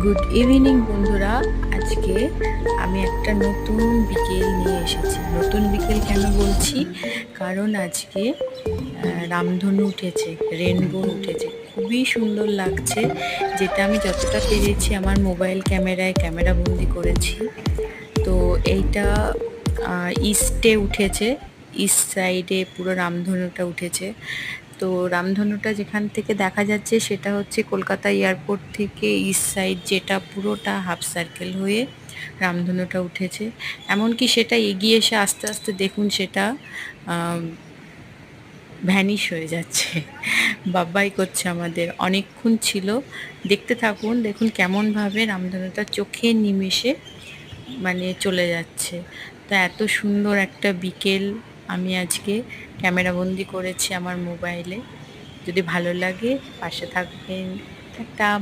Good evening বন্ধুরা। আজকে আমি একটা নতুন বিকেল নিয়ে এসেছি। নতুন বিকেল কেন বলছি, কারণ আজকে রামধনু উঠেছে, রেনবো উঠেছে, খুবই সুন্দর লাগছে। যেটা আমি যতটা পেরেছি আমার মোবাইল ক্যামেরায় ক্যামেরা বন্দি করেছি। তো এইটা ইস্টে উঠেছে, ইস্ট সাইডে পুরো রামধনুটা উঠেছে। তো রামধনুটা যেখান থেকে দেখা যাচ্ছে সেটা হচ্ছে কলকাতা এয়ারপোর্ট থেকে ইস্ট সাইড, যেটা পুরোটা হাফ সার্কেল হয়ে রামধনুটা উঠেছে। এমনকি সেটা এগিয়ে এসে আস্তে আস্তে দেখুন সেটা ভ্যানিশ হয়ে যাচ্ছে, বাবাই করছে আমাদের। অনেকক্ষণ ছিল, দেখতে থাকুন, দেখুন কেমনভাবে রামধনুটা চোখের নিমেষে মানে চলে যাচ্ছে। তো এত সুন্দর একটা বিকেল আমি আজকে ক্যামেরাবন্দি করেছি আমার মোবাইলে। যদি ভালো লাগে পাশে থাকবেন। টাটা।